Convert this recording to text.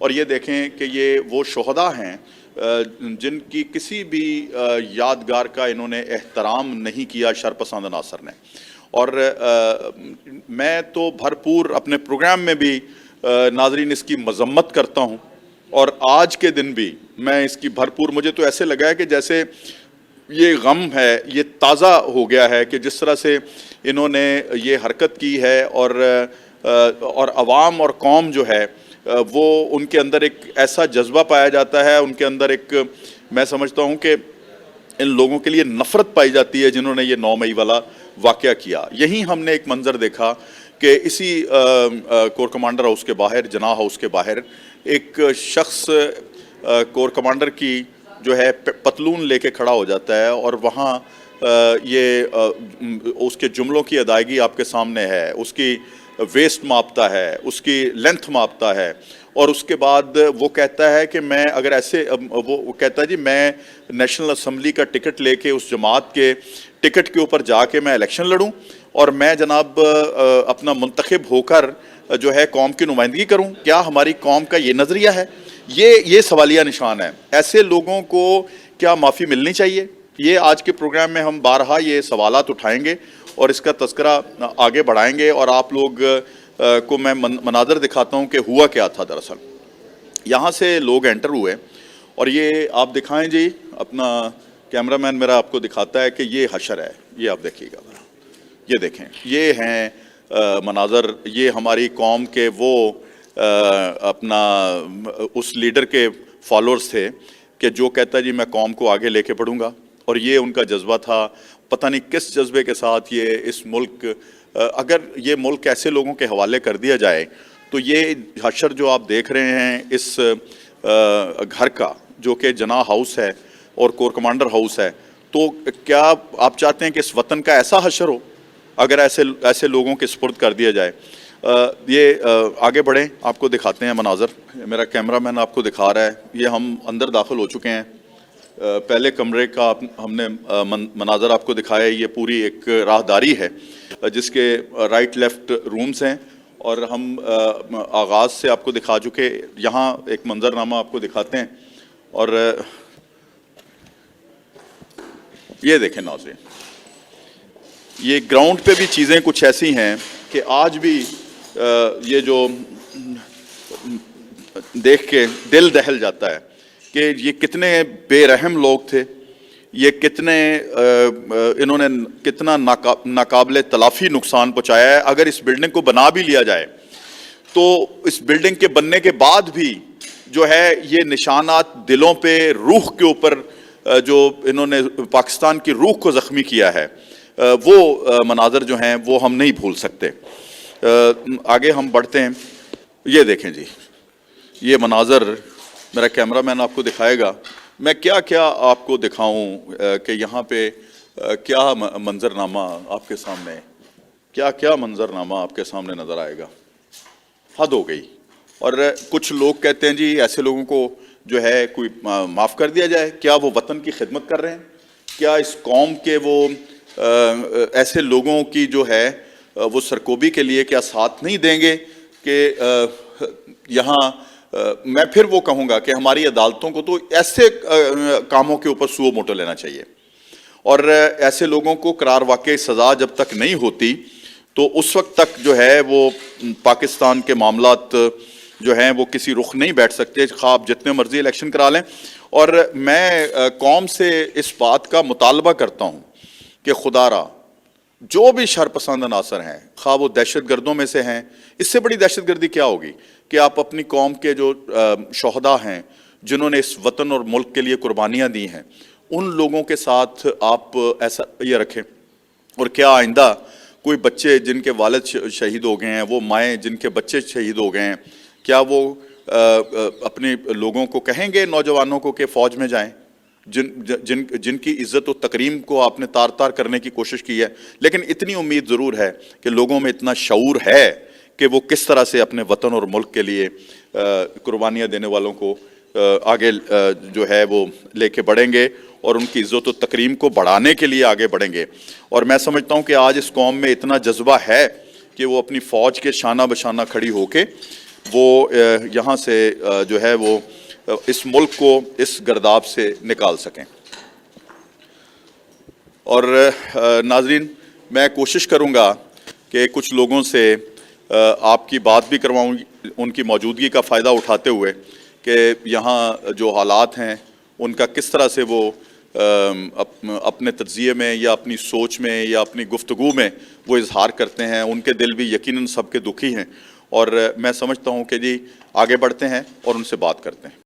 اور یہ دیکھیں کہ یہ وہ شہداء ہیں جن کی کسی بھی یادگار کا انہوں نے احترام نہیں کیا شرپسند عناصر نے. اور میں تو بھرپور اپنے پروگرام میں بھی ناظرین اس کی مذمت کرتا ہوں, اور آج کے دن بھی میں اس کی بھرپور, مجھے تو ایسے لگا ہے کہ جیسے یہ غم ہے یہ تازہ ہو گیا ہے کہ جس طرح سے انہوں نے یہ حرکت کی ہے, اور عوام اور قوم جو ہے وہ ان کے اندر ایک ایسا جذبہ پایا جاتا ہے, ان کے اندر ایک, میں سمجھتا ہوں کہ ان لوگوں کے لیے نفرت پائی جاتی ہے جنہوں نے یہ 9 مئی والا واقعہ کیا. یہیں ہم نے ایک منظر دیکھا کہ اسی کور کمانڈر ہاؤس کے باہر, جناح ہاؤس کے باہر, ایک شخص کور کمانڈر کی جو ہے پتلون لے کے کھڑا ہو جاتا ہے, اور وہاں یہ اس کے جملوں کی ادائیگی آپ کے سامنے ہے, اس کی ویسٹ ماپتا ہے, اس کی لینتھ ماپتا ہے, اور اس کے بعد وہ کہتا ہے کہ میں اگر ایسے, وہ کہتا ہے جی میں نیشنل اسمبلی کا ٹکٹ لے کے اس جماعت کے ٹکٹ کے اوپر جا کے میں الیکشن لڑوں, اور میں جناب اپنا منتخب ہو کر جو ہے قوم کی نمائندگی کروں. کیا ہماری قوم کا یہ نظریہ ہے؟ یہ سوالیہ نشان ہے. ایسے لوگوں کو کیا معافی ملنی چاہیے؟ یہ آج کے پروگرام میں ہم بارہا یہ سوالات اٹھائیں گے اور اس کا تذکرہ آگے بڑھائیں گے, اور آپ لوگ کو میں مناظر دکھاتا ہوں کہ ہوا کیا تھا. دراصل یہاں سے لوگ انٹر ہوئے, اور یہ آپ دکھائیں جی, اپنا کیمرہ مین میرا آپ کو دکھاتا ہے کہ یہ حشر ہے, یہ آپ دیکھیے گا, یہ دیکھیں, یہ ہیں مناظر, یہ ہماری قوم کے وہ اپنا اس لیڈر کے فالورز تھے کہ جو کہتا ہے جی میں قوم کو آگے لے کے بڑھوں گا, اور یہ ان کا جذبہ تھا. پتہ نہیں کس جذبے کے ساتھ یہ اس ملک, اگر یہ ملک ایسے لوگوں کے حوالے کر دیا جائے تو یہ حشر جو آپ دیکھ رہے ہیں اس گھر کا, جو کہ جناح ہاؤس ہے اور کور کمانڈر ہاؤس ہے, تو کیا آپ چاہتے ہیں کہ اس وطن کا ایسا حشر ہو اگر ایسے لوگوں کے سپرد کر دیا جائے؟ یہ آگے بڑھیں, آپ کو دکھاتے ہیں مناظر. میرا کیمرہ مین آپ کو دکھا رہا ہے, یہ ہم اندر داخل ہو چکے ہیں. پہلے کمرے کا ہم نے مناظر آپ کو دکھایا. یہ پوری ایک راہداری ہے جس کے رائٹ لیفٹ رومز ہیں, اور ہم آغاز سے آپ کو دکھا چکے. یہاں ایک منظرنامہ آپ کو دکھاتے ہیں, اور یہ دیکھیں ناظرین, یہ گراؤنڈ پہ بھی چیزیں کچھ ایسی ہیں کہ آج بھی یہ جو دیکھ کے دل دہل جاتا ہے کہ یہ کتنے بے رحم لوگ تھے, یہ کتنے انہوں نے کتنا ناقابل تلافی نقصان پہنچایا ہے. اگر اس بلڈنگ کو بنا بھی لیا جائے تو اس بلڈنگ کے بننے کے بعد بھی جو ہے یہ نشانات دلوں پہ, روح کے اوپر جو انہوں نے پاکستان کی روح کو زخمی کیا ہے, وہ مناظر جو ہیں وہ ہم نہیں بھول سکتے. آگے ہم بڑھتے ہیں. یہ دیکھیں جی, یہ مناظر میرا کیمرہ مین آپ کو دکھائے گا. میں کیا کیا آپ کو دکھاؤں کہ یہاں پہ کیا منظرنامہ آپ کے سامنے, کیا منظرنامہ آپ کے سامنے نظر آئے گا. حد ہو گئی. اور کچھ لوگ کہتے ہیں جی ایسے لوگوں کو جو ہے کوئی معاف کر دیا جائے. کیا وہ وطن کی خدمت کر رہے ہیں؟ کیا اس قوم کے وہ ایسے لوگوں کی جو ہے وہ سرکوبی کے لیے کیا ساتھ نہیں دیں گے کہ یہاں میں پھر وہ کہوں گا کہ ہماری عدالتوں کو تو ایسے کاموں کے اوپر سو موٹو لینا چاہیے, اور ایسے لوگوں کو قرار واقعی سزا جب تک نہیں ہوتی تو اس وقت تک جو ہے وہ پاکستان کے معاملات جو ہیں وہ کسی رخ نہیں بیٹھ سکتے, خواب جتنے مرضی الیکشن کرا لیں. اور میں قوم سے اس بات کا مطالبہ کرتا ہوں کہ خدا را جو بھی شرپسند عناصر ہیں, خواہ وہ دہشت گردوں میں سے ہیں, اس سے بڑی دہشت گردی کیا ہوگی کہ آپ اپنی قوم کے جو شہداء ہیں جنہوں نے اس وطن اور ملک کے لیے قربانیاں دی ہیں, ان لوگوں کے ساتھ آپ ایسا یہ رکھیں. اور کیا آئندہ کوئی بچے جن کے والد شہید ہو گئے ہیں, وہ مائیں جن کے بچے شہید ہو گئے ہیں, کیا وہ اپنے لوگوں کو کہیں گے, نوجوانوں کو, کہ فوج میں جائیں جن کی عزت و تکریم کو آپ نے تار تار کرنے کی کوشش کی ہے؟ لیکن اتنی امید ضرور ہے کہ لوگوں میں اتنا شعور ہے کہ وہ کس طرح سے اپنے وطن اور ملک کے لیے قربانیاں دینے والوں کو آگے جو ہے وہ لے کے بڑھیں گے, اور ان کی عزت و تکریم کو بڑھانے کے لیے آگے بڑھیں گے. اور میں سمجھتا ہوں کہ آج اس قوم میں اتنا جذبہ ہے کہ وہ اپنی فوج کے شانہ بشانہ کھڑی ہو کے وہ یہاں سے جو ہے وہ اس ملک کو اس گرداب سے نکال سکیں۔ اور ناظرین، میں کوشش کروں گا کہ کچھ لوگوں سے آپ کی بات بھی کرواؤں، ان کی موجودگی کا فائدہ اٹھاتے ہوئے، کہ یہاں جو حالات ہیں ان کا کس طرح سے وہ اپنے تجزیے میں یا اپنی سوچ میں یا اپنی گفتگو میں وہ اظہار کرتے ہیں۔ ان کے دل بھی یقیناً سب کے دکھی ہیں، اور میں سمجھتا ہوں کہ جی آگے بڑھتے ہیں اور ان سے بات کرتے ہیں۔